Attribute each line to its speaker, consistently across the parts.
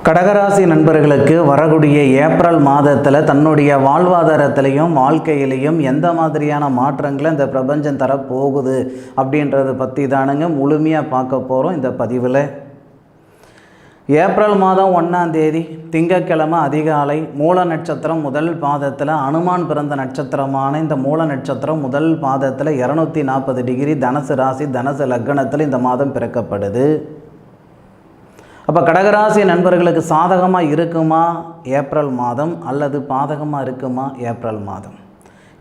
Speaker 1: கடகராசி நண்பர்களுக்கு வரக்கூடிய ஏப்ரல் மாதத்தில் தன்னுடைய வாழ்வாதாரத்திலையும் வாழ்க்கையிலையும் எந்த மாதிரியான மாற்றங்களை இந்த பிரபஞ்சம் தரப்போகுது அப்படின்றத பற்றி தானுங்க முழுமையாக பார்க்க போகிறோம் இந்த பதிவில். ஏப்ரல் மாதம் 1ஆம் தேதி திங்கட்கிழமை அதிகாலை மூல நட்சத்திரம் முதல் பாதத்தில் அனுமான் பிறந்த நட்சத்திரமான இந்த மூல நட்சத்திரம் முதல் பாதத்தில் 240 டிகிரி தனுசு ராசி தனுசு லக்னத்தில் இந்த மாதம் பிறக்கப்படுது. அப்போ கடகராசி நண்பர்களுக்கு சாதகமாக இருக்குமா ஏப்ரல் மாதம் அல்லது பாதகமாக இருக்குமா ஏப்ரல் மாதம்?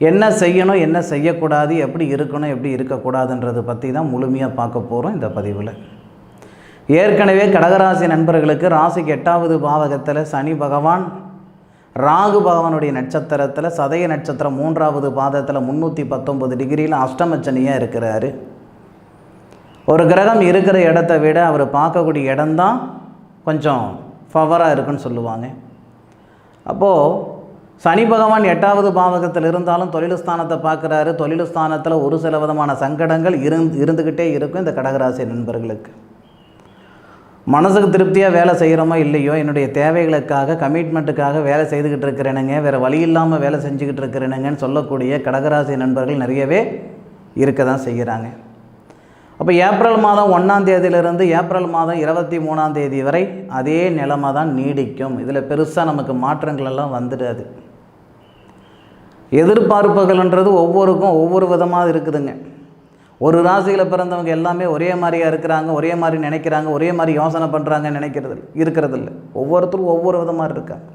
Speaker 1: என்ன செய்யணும் என்ன செய்யக்கூடாது, எப்படி இருக்கணும் எப்படி இருக்கக்கூடாதுன்றதை பற்றி தான் முழுமையாக பார்க்க போகிறோம் இந்த பதிவில். ஏற்கனவே கடகராசி நண்பர்களுக்கு ராசிக்கு 8வது பாவகத்தில் சனி பகவான் ராகு பகவானுடைய நட்சத்திரத்தில் சதய நட்சத்திரம் 3வது பாதத்தில் 319 டிகிரியில் அஷ்டமச்சனியாக இருக்கிறாரு. ஒரு கிரகம் இருக்கிற இடத்த விட அவர் பார்க்கக்கூடிய இடம்தான் கொஞ்சம் ஃபவராக இருக்குன்னு சொல்லுவாங்க. அப்போது சனி பகவான் 8வது பாவகத்தில் இருந்தாலும் தொழில் ஸ்தானத்தை பார்க்குறாரு. தொழில் ஸ்தானத்தில் ஒரு சில விதமான சங்கடங்கள் இருந்துக்கிட்டே இருக்கும் இந்த கடகராசி நண்பர்களுக்கு. மனசுக்கு திருப்தியாக வேலை செய்கிறோமோ இல்லையோ, என்னுடைய தேவைகளுக்காக கமிட்மெண்ட்டுக்காக வேலை செய்துக்கிட்டு இருக்கிறேனுங்க, வேறு வழி இல்லாமல் வேலை செஞ்சுக்கிட்டு இருக்கிறேனுங்கன்னு சொல்லக்கூடிய கடகராசி நண்பர்கள் நிறையவே இருக்க தான் செய்கிறாங்க. அப்போ ஏப்ரல் மாதம் 1ஆம் தேதியிலிருந்து ஏப்ரல் மாதம் 23ஆம் தேதி வரை அதே நிலைமை தான் நீடிக்கும். இதில் பெருசாக நமக்கு மாற்றங்கள் எல்லாம் வந்துடாது. எதிர்பார்ப்புகள்ன்றது ஒவ்வொருக்கும் ஒவ்வொரு விதமாக இருக்குதுங்க. ஒரு ராசியில் பிறந்தவங்க எல்லாமே ஒரே மாதிரியாக இருக்கிறாங்க, ஒரே மாதிரி நினைக்கிறாங்க, ஒரே மாதிரி யோசனை பண்ணுறாங்க இருக்கிறதில்ல. ஒவ்வொருத்தரும் ஒவ்வொரு விதமாக இருக்காங்க.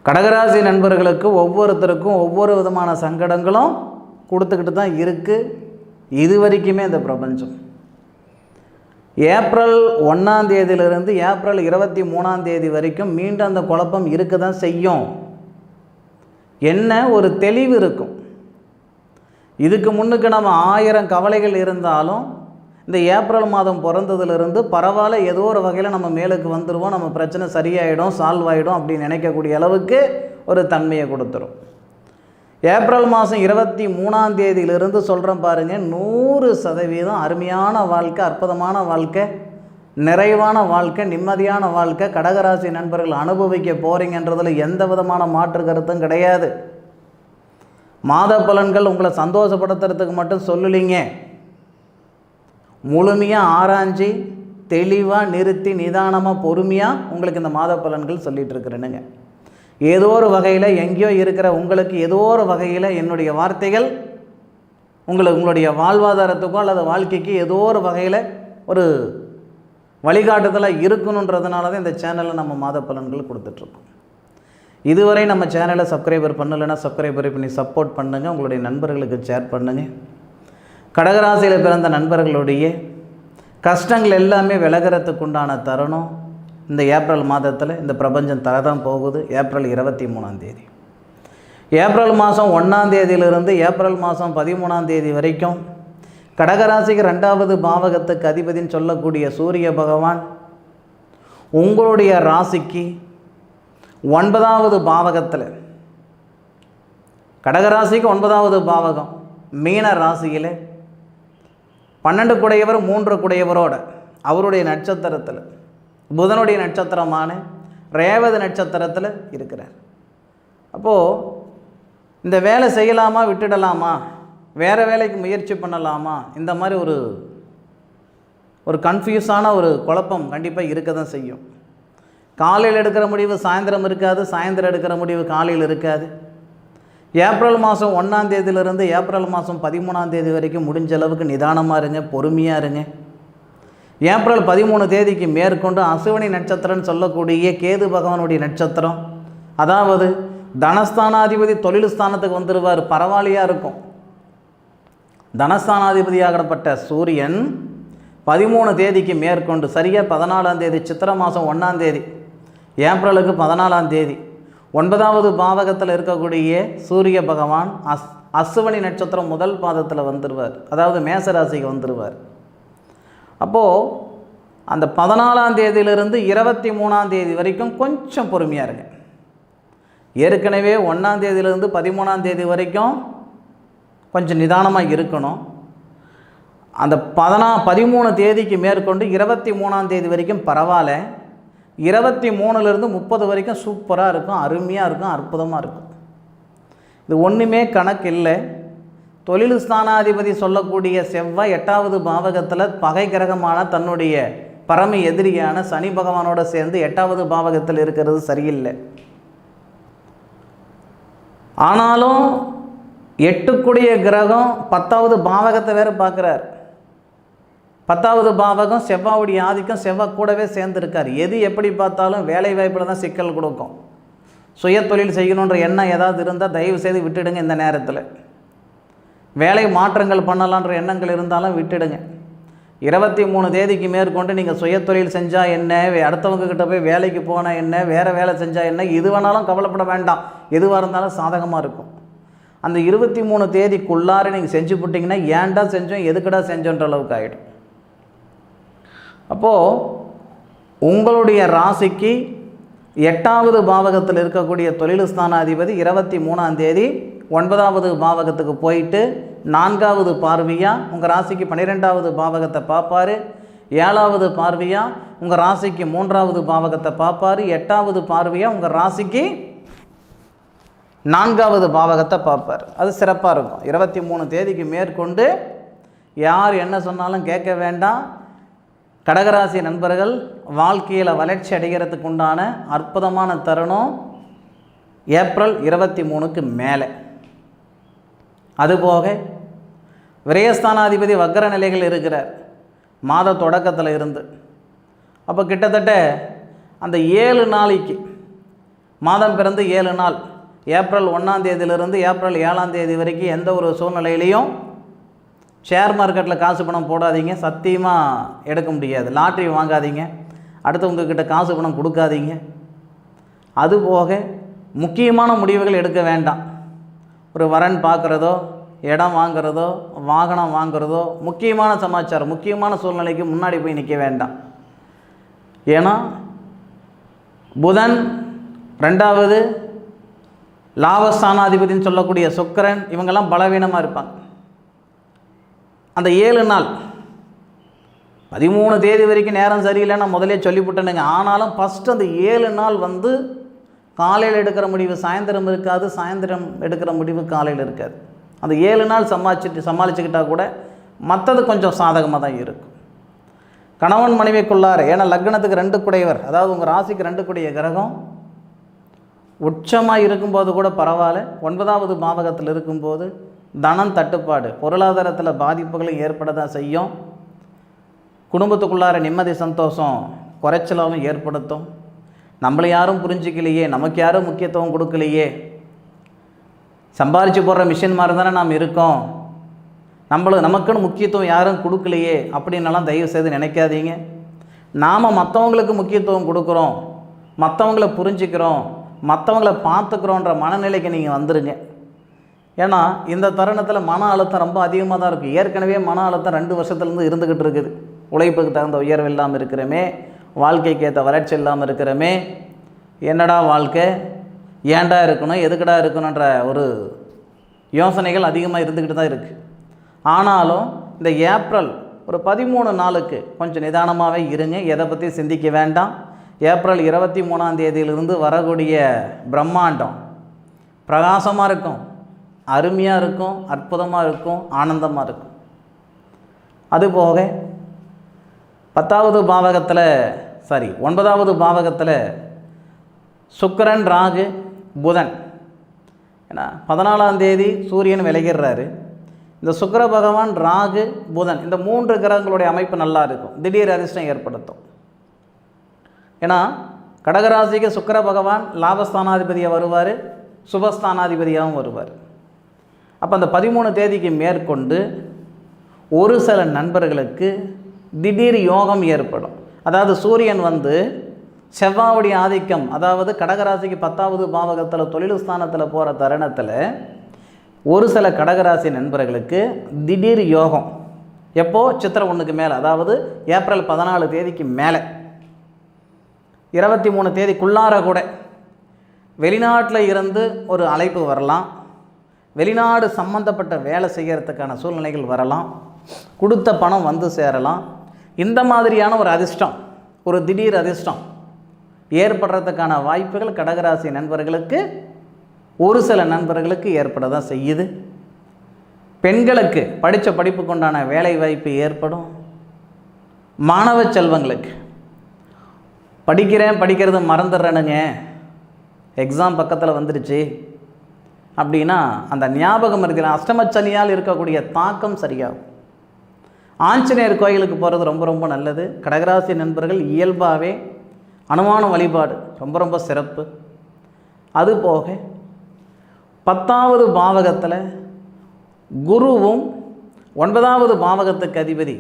Speaker 1: கடகராசி நண்பர்களுக்கு ஒவ்வொருத்தருக்கும் ஒவ்வொரு விதமான சங்கடங்களும் கொடுத்துக்கிட்டு தான் இருக்குது இது வரைக்குமே இந்த பிரபஞ்சம். ஏப்ரல் 1ஆம் தேதியிலிருந்து ஏப்ரல் 23ஆம் தேதி வரைக்கும் மீண்டும் அந்த குழப்பம் இருக்க தான் செய்யும். என்ன ஒரு தெளிவு இருக்கும். இதுக்கு முன்னுக்கு நம்ம 1000 கவலைகள் இருந்தாலும் இந்த ஏப்ரல் மாதம் பிறந்ததுலேருந்து பரவாயில்ல, ஏதோ ஒரு வகையில் நம்ம மேலுக்கு வந்துடுவோம், நம்ம பிரச்சனை சரியாயிடும், சால்வ் ஆகிடும் அப்படின்னு நினைக்கக்கூடிய அளவுக்கு ஒரு தன்மையை கொடுத்துரும். ஏப்ரல் மாதம் 23ஆம் தேதியிலிருந்து சொல்கிறேன் பாருங்கள், 100% அருமையான வாழ்க்கை, அற்புதமான வாழ்க்கை, நிறைவான வாழ்க்கை, நிம்மதியான வாழ்க்கை கடகராசி நண்பர்கள் அனுபவிக்க போகிறீங்கன்றதில் எந்த விதமான மாற்று கருத்தும் கிடையாது. மாத பலன்கள் உங்களை சந்தோஷப்படுத்துறதுக்கு மட்டும் சொல்லலிங்க, முழுமையாக ஆராய்ச்சி தெளிவாக நிறுத்தி நிதானமாக பொறுமையாக உங்களுக்கு இந்த மாத பலன்கள் சொல்லிகிட்டு இருக்கிறேனுங்க. ஏதோ ஒரு வகையில் எங்கேயோ இருக்கிற உங்களுக்கு ஏதோ ஒரு வகையில் என்னுடைய வார்த்தைகள் உங்களுடைய வாழ்வாதாரத்துக்கோ அல்லது வாழ்க்கைக்கு ஏதோ ஒரு வகையில் ஒரு வழிகாட்டுதலாக இருக்கணுன்றதுனால தான் இந்த சேனலில் நம்ம மாத பலன்கள் கொடுத்துட்ருக்கோம். இதுவரை நம்ம சேனலை சப்ஸ்கிரைபர் பண்ணலைன்னா சப்ஸ்கிரைபர் பண்ணி சப்போர்ட் பண்ணுங்கள், உங்களுடைய நண்பர்களுக்கு ஷேர் பண்ணுங்கள். கடகராசியில் பிறந்த நண்பர்களுடைய கஷ்டங்கள் எல்லாமே விலகிறதுக்கு உண்டான தருணம் இந்த ஏப்ரல் மாதத்தில் இந்த பிரபஞ்சம் தரதான் போகுது. ஏப்ரல் 23ஆம் தேதி, ஏப்ரல் மாதம் 1ஆம் தேதியிலிருந்து ஏப்ரல் மாதம் 13ஆம் தேதி வரைக்கும் கடகராசிக்கு 2வது பாவகத்துக்கு அதிபதின்னு சொல்லக்கூடிய சூரிய பகவான் உங்களுடைய ராசிக்கு 9வது பாவகத்தில், கடகராசிக்கு 9வது பாவகம் மீன ராசியில் 12 குடையவர் 3 குடையவரோட அவருடைய நட்சத்திரத்தில் புதனுடைய நட்சத்திரமான ரேவதி நட்சத்திரத்தில் இருக்கிறார். அப்போது இந்த வேலை செய்யலாமா விட்டுடலாமா, வேறு வேலைக்கு முயற்சி பண்ணலாமா, இந்த மாதிரி ஒரு கன்ஃபியூஸான ஒரு குழப்பம் கண்டிப்பாக இருக்க தான் செய்யும். காலையில் எடுக்கிற முடிவு சாயந்தரம் இருக்காது, சாயந்தரம் எடுக்கிற முடிவு காலையில் இருக்காது. ஏப்ரல் மாதம் 1ஆம் தேதியிலிருந்து ஏப்ரல் மாதம் 13ஆம் தேதி வரைக்கும் முடிஞ்ச அளவுக்கு நிதானமாக இருங்க, பொறுமையாக இருங்க. ஏப்ரல் 13 தேதிக்கு மேற்கொண்டு அசுவினி நட்சத்திரம்னு சொல்லக்கூடிய கேது பகவானுடைய நட்சத்திரம், அதாவது தனஸ்தானாதிபதி தொழில் ஸ்தானத்துக்கு வந்துடுவார். பரவாயில்லையாக இருக்கும். தனஸ்தானாதிபதியாகப்பட்ட சூரியன் 13 தேதிக்கு மேற்கொண்டு சரியாக 14ஆம் தேதி சித்திரை மாதம் 1ஆம் தேதி ஏப்ரலுக்கு 14ஆம் தேதி 9வது பாவகத்தில் இருக்கக்கூடிய சூரிய பகவான் அசுவினி நட்சத்திரம் முதல் பாதத்தில் வந்துடுவார், அதாவது மேசராசிக்கு வந்துடுவார். அப்போது அந்த 14ஆம் தேதியிலிருந்து 23ஆம் தேதி வரைக்கும் கொஞ்சம் பொறுமையாக இருங்க. ஏற்கனவே 1ஆம் தேதியிலிருந்து 13ஆம் தேதி வரைக்கும் கொஞ்சம் நிதானமாக இருக்கணும். அந்த 13 தேதிக்கு மேற்கொண்டு 23ஆம் தேதி வரைக்கும் பரவாயில்ல, 23லேருந்து 30 வரைக்கும் சூப்பராக இருக்கும், அருமையாக இருக்கும், அற்புதமாக இருக்கும். இது ஒன்றுமே கணக்கு இல்லை. தொழில் ஸ்தானாதிபதி சொல்லக்கூடிய செவ்வாய் 8வது பாவகத்தில் பகை கிரகமான தன்னுடைய பரம எதிரியான சனி பகவானோட சேர்ந்து 8வது பாவகத்தில் இருக்கிறது சரியில்லை. ஆனாலும் 8க்குடைய கிரகம் 10வது பாவகத்தை வேறு பார்க்குறார். 10வது பாவகம் செவ்வாவுடைய ஆதிக்கம், செவ்வாய் கூடவே சேர்ந்துருக்கார். எது எப்படி பார்த்தாலும் வேலை வாய்ப்பில் தான் சிக்கல் கொடுக்கும். சுய தொழில் செய்யணுன்ற எண்ணம் ஏதாவது இருந்தால் தயவு செய்து விட்டுடுங்க. இந்த நேரத்தில் வேலை மாற்றங்கள் பண்ணலான்ற எண்ணங்கள் இருந்தாலும் விட்டுடுங்க. 23 தேதிக்கு மேற்கொண்டு நீங்கள் சுய தொழில் செஞ்சால் என்ன, அடுத்தவங்க கிட்ட போய் வேலைக்கு போனால் என்ன, வேறு வேலை செஞ்சால் என்ன, எது வேணாலும் கவலைப்பட வேண்டாம். எதுவாக இருந்தாலும் சாதகமாக இருக்கும். அந்த 23 தேதிக்குள்ளார நீங்கள் செஞ்சு போட்டிங்கன்னா ஏன்டா செஞ்சோம், எதுக்கடா செஞ்சோன்ற அளவுக்கு ஆகிடும். அப்போது உங்களுடைய ராசிக்கு 8வது பாவகத்தில் இருக்கக்கூடிய தொழில் ஸ்தானாதிபதி 23ஆம் தேதி 9வது பாவகத்துக்கு போயிட்டு 4வது பார்வையாக உங்கள் ராசிக்கு 12வது பாவகத்தை பார்ப்பார். 7வது பார்வையாக உங்கள் ராசிக்கு 3வது பாவகத்தை பார்ப்பார். 8வது பார்வையாக உங்கள் ராசிக்கு 4வது பாவகத்தை பார்ப்பார். அது சிறப்பாக இருக்கும். 23 தேதிக்கு மேற்கொண்டு யார் என்ன சொன்னாலும் கேட்க வேண்டாம். கடகராசி நண்பர்கள் வாழ்க்கையில் வளர்ச்சி அடைகிறதுக்கு உண்டான அற்புதமான தருணம் ஏப்ரல் 23க்கு மேலே. அதுபோக விரயஸ்தானாதிபதி வக்கர நிலைகள் இருக்கிறார் மாத தொடக்கத்தில் இருந்து. அப்போ கிட்டத்தட்ட அந்த 7 நாளைக்கு, மாதம் பிறந்து 7 நாள், ஏப்ரல் 1ஆம் தேதியிலிருந்து ஏப்ரல் 7ஆம் தேதி வரைக்கும் எந்த ஒரு சூழ்நிலையிலையும் ஷேர் மார்க்கெட்டில் காசு பணம் போடாதீங்க. சத்தியமாக எடுக்க முடியாது. லாட்ரி வாங்காதீங்க. அடுத்தவங்கக்கிட்ட காசு பணம் கொடுக்காதீங்க. அதுபோக முக்கியமான முடிவுகள் எடுக்க வேண்டாம். ஒரு வரன் பார்க்குறதோ, இடம் வாங்கிறதோ, வாகனம் வாங்கிறதோ, முக்கியமான சமாச்சாரம், முக்கியமான சூழ்நிலைக்கு முன்னாடி போய் நிற்க வேண்டாம். ஏன்னா புதன் 2வது லாபஸ்தானாதிபதினு சொல்லக்கூடிய சுக்கிரன் இவங்கெல்லாம் பலவீனமாக இருப்பாங்க. அந்த 7 நாள் 13 தேதி வரைக்கும் நேரம் சரியில்லை, நான் முதலே சொல்லிவிட்டேனுங்க. ஆனாலும் ஃபஸ்ட்டு அந்த 7 நாள் வந்து காலையில் எடுக்கிற முடிவு சாயந்தரம் இருக்காது, சாயந்தரம் எடுக்கிற முடிவு காலையில் இருக்காது. அந்த 7 நாள் சமாளிச்சுக்கிட்டால் கூட மற்றது கொஞ்சம் சாதகமாக தான் இருக்கும். கணவன் மனைவிக்குள்ளார, ஏன்னா லக்னத்துக்கு 2 குடையவர், அதாவது உங்கள் ராசிக்கு 2 குடைய கிரகம் உச்சமாக இருக்கும்போது கூட பரவாயில்ல. 9வது பாவகத்தில் இருக்கும்போது தனம் தட்டுப்பாடு, பொருளாதாரத்தில் பாதிப்புகளும் ஏற்பட தான் செய்யும். குடும்பத்துக்குள்ளார நிம்மதி சந்தோஷம் குறைச்சலாகவும் ஏற்படுத்தும். நம்மளை யாரும் புரிஞ்சிக்கலையே, நமக்கு யாரும் முக்கியத்துவம் கொடுக்கலையே, சம்பாரித்து போடுற மிஷின் மாதிரி தானே நாம் இருக்கோம், நமக்குன்னு முக்கியத்துவம் யாரும் கொடுக்கலையே அப்படின்னலாம் தயவு செய்து நினைக்காதீங்க. நாம் மற்றவங்களுக்கு முக்கியத்துவம் கொடுக்குறோம், மற்றவங்கள புரிஞ்சுக்கிறோம், மற்றவங்கள பார்த்துக்கிறோன்ற மனநிலைக்கு நீங்கள் வந்துடுங்க. ஏன்னா இந்த தருணத்தில் மன அழுத்தம் ரொம்ப அதிகமாக தான் இருக்குது. ஏற்கனவே மன அழுத்தம் 2 வருஷத்துலேருந்து இருந்துக்கிட்டு இருக்குது. உழைப்புக்கு தகுந்த உயர்வு இல்லாமல் இருக்கிறோமே, வாழ்க்கைக்கு ஏற்ற வளர்ச்சி இல்லாமல் இருக்கிறோமே, என்னடா வாழ்க்கை, ஏண்டா இருக்கணும், எதுக்கடா இருக்கணுன்ற ஒரு யோசனைகள் அதிகமாக இருந்துக்கிட்டு தான் இருக்குது. ஆனாலும் இந்த ஏப்ரல் ஒரு 13 நாளுக்கு கொஞ்சம் நிதானமாகவே இருங்க. எதை பற்றி சிந்திக்க வேண்டாம். ஏப்ரல் 23ஆம் தேதியிலிருந்து வரக்கூடிய பிரம்மாண்டம் பிரகாசமாக இருக்கும், அருமையாக இருக்கும், அற்புதமாக இருக்கும், ஆனந்தமாக இருக்கும். அதுபோக 10வது பாவகத்தில் 9வது பாவகத்தில் சுக்கிரன், ராகு, புதன். ஏன்னா 14ஆம் தேதி சூரியன் விலகிடுறாரு. இந்த சுக்கிர பகவான், ராகு, புதன் இந்த 3 கிரகங்களுடைய அமைப்பு நல்லா இருக்கும். திடீர் அதிர்ஷ்டம் ஏற்படுத்தும். ஏன்னா கடகராசிக்கு சுக்கிர பகவான் லாபஸ்தானாதிபதியாக வருவார், சுபஸ்தானாதிபதியாகவும் வருவார். அப்போ அந்த 13 தேதிக்கு மேற்கொண்டு ஒரு சில நண்பர்களுக்கு திடீர் யோகம் ஏற்படும். அதாவது சூரியன் வந்து செவ்வாவுடைய ஆதிக்கம், அதாவது கடகராசிக்கு 10வது பாவகத்தில் தொழில் ஸ்தானத்தில் போகிற தருணத்தில் ஒரு சில கடகராசி நண்பர்களுக்கு திடீர் யோகம். எப்போது? சித்திரை 1க்கு மேலே, அதாவது ஏப்ரல் 14 தேதிக்கு மேலே, 23 தேதிக்குள்ளார கூட வெளிநாட்டில் இருந்து ஒரு அழைப்பு வரலாம். வெளிநாடு சம்பந்தப்பட்ட வேலை செய்கிறதுக்கான சூழ்நிலைகள் வரலாம். கொடுத்த பணம் வந்து சேரலாம். இந்த மாதிரியான ஒரு அதிர்ஷ்டம், ஒரு திடீர் அதிர்ஷ்டம் ஏற்படுறதுக்கான வாய்ப்புகள் கடகராசி நண்பர்களுக்கு ஒரு சில நண்பர்களுக்கு ஏற்பட தான் செய்யுது. பெண்களுக்கு படித்த படிப்புக்கு உண்டான வேலை வாய்ப்பு ஏற்படும். மாணவ செல்வங்களுக்கு படிக்கிறது மறந்துடுறேனுங்க, எக்ஸாம் பக்கத்தில் வந்துடுச்சு அப்படின்னா அந்த ஞாபகம் இருக்கிற அஷ்டமச்சனியால் இருக்கக்கூடிய தாக்கம் சரியாகும். ஆஞ்சநேயர் கோயிலுக்கு போகிறது ரொம்ப ரொம்ப நல்லது. கடகராசி நண்பர்கள் இயல்பாகவே அனுமான வழிபாடு ரொம்ப ரொம்ப சிறப்பு. அதுபோக 10வது பாவகத்தில் குருவும் 9வது பாவகத்துக்கு அதிபதி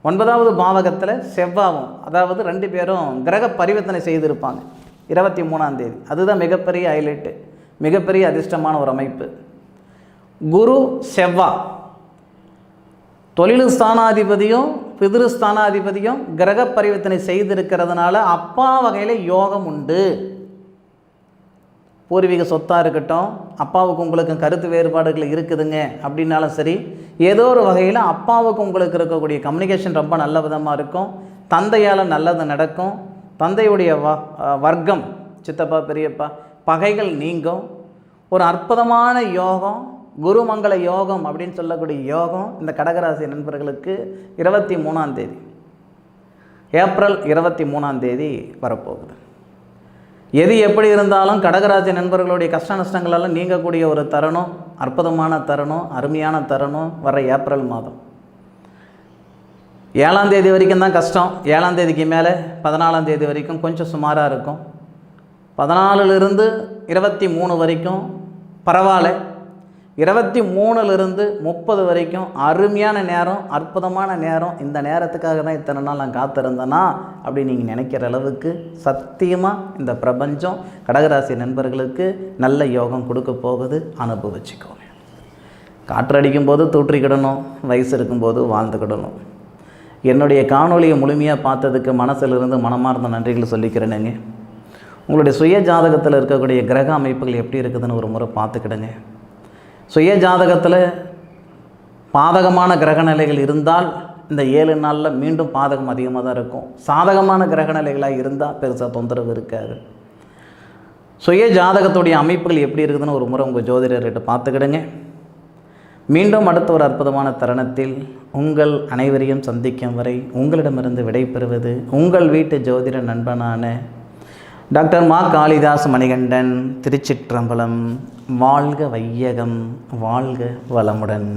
Speaker 1: 9வது பாவகத்தில் செவ்வாவும், அதாவது 2 பேரும் கிரக பரிவர்த்தனை செய்திருப்பாங்க 23ஆம் தேதி. அதுதான் மிகப்பெரிய ஹைலைட்டு, மிகப்பெரிய அதிர்ஷ்டமான ஒரு அமைப்பு. குரு செவ்வா தொழில் ஸ்தானாதிபதியும் பிதிரு ஸ்தானாதிபதியும் கிரக பரிவர்த்தனை செய்திருக்கிறதுனால அப்பா வகையில் யோகம் உண்டு. பூர்வீக சொத்தாக இருக்கட்டும், அப்பாவுக்கு உங்களுக்கு கருத்து வேறுபாடுகள் இருக்குதுங்க அப்படின்னாலும் சரி, ஏதோ ஒரு வகையில் அப்பாவுக்கு உங்களுக்கு இருக்கக்கூடிய கம்யூனிகேஷன் ரொம்ப நல்ல விதமாக இருக்கும். தந்தையால் நல்லது நடக்கும். தந்தையுடைய வர்க்கம், சித்தப்பா பெரியப்பா, பகைகள் நீங்கும். ஒரு அற்புதமான யோகம், குருமங்கள யோகம் அப்படின்னு சொல்லக்கூடிய யோகம் இந்த கடகராசி நண்பர்களுக்கு 23ஆம் தேதி, ஏப்ரல் 23ஆம் தேதி வரப்போகுது. எது எப்படி இருந்தாலும் கடகராசி நண்பர்களுடைய கஷ்ட நஷ்டங்களெல்லாம் நீங்கக்கூடிய ஒரு தருணம், அற்புதமான தருணம், அருமையான தருணம் வர ஏப்ரல் மாதம். 7ஆம் தேதி வரைக்கும் தான் கஷ்டம். 7ஆம் தேதிக்கு மேலே 14ஆம் தேதி வரைக்கும் கொஞ்சம் சுமாராக இருக்கும். 14லிருந்து 23 வரைக்கும் பரவாயில்ல. 23லிருந்து 30 வரைக்கும் அருமையான நேரம், அற்புதமான நேரம். இந்த நேரத்துக்காக தான் இத்தனை நாள் நான் காத்திருந்தேனா அப்படி நீங்கள் நினைக்கிற அளவுக்கு சத்தியமாக இந்த பிரபஞ்சம் கடகராசி நண்பர்களுக்கு நல்ல யோகம் கொடுக்க போகுது. அனுபவிச்சுக்கோங்க. காற்றடிக்கும் போது தூற்றிக்கிடணும், வயசு இருக்கும்போது வாழ்ந்துக்கிடணும். என்னுடைய காணொலியை முழுமையாக பார்த்ததுக்கு மனசிலிருந்து மனமார்ந்த நன்றிகள் சொல்லிக்கிறேனுங்க. உங்களுடைய சுய ஜாதகத்தில் இருக்கக்கூடிய கிரக அமைப்புகள் எப்படி இருக்குதுன்னு ஒரு முறை பார்த்துக்கிடுங்க. சுய ஜாதகத்தில் பாதகமான கிரக நிலைகள் இருந்தால் இந்த 7 நாளில் மீண்டும் பாதகம் அதிகமாக தான் இருக்கும். சாதகமான கிரக நிலைகளாக இருந்தால் பெருசாக தொந்தரவு இருக்காது. சுய ஜாதகத்துடைய அமைப்புகள் எப்படி இருக்குதுன்னு ஒரு முறை உங்கள் ஜோதிடர்கிட்ட பார்த்துக்கிடுங்க. மீண்டும் அடுத்த ஒரு அற்புதமான தருணத்தில் உங்கள் அனைவரையும் சந்திக்கும் வரை உங்களிடமிருந்து விடைபெறுவது உங்கள் வீட்டு ஜோதிட நண்பனான டாக்டர் மா. காளிதாஸ் மணிகண்டன். திருச்சிற்றம்பலம். வாழ்க வையகம், வாழ்க வளமுடன்.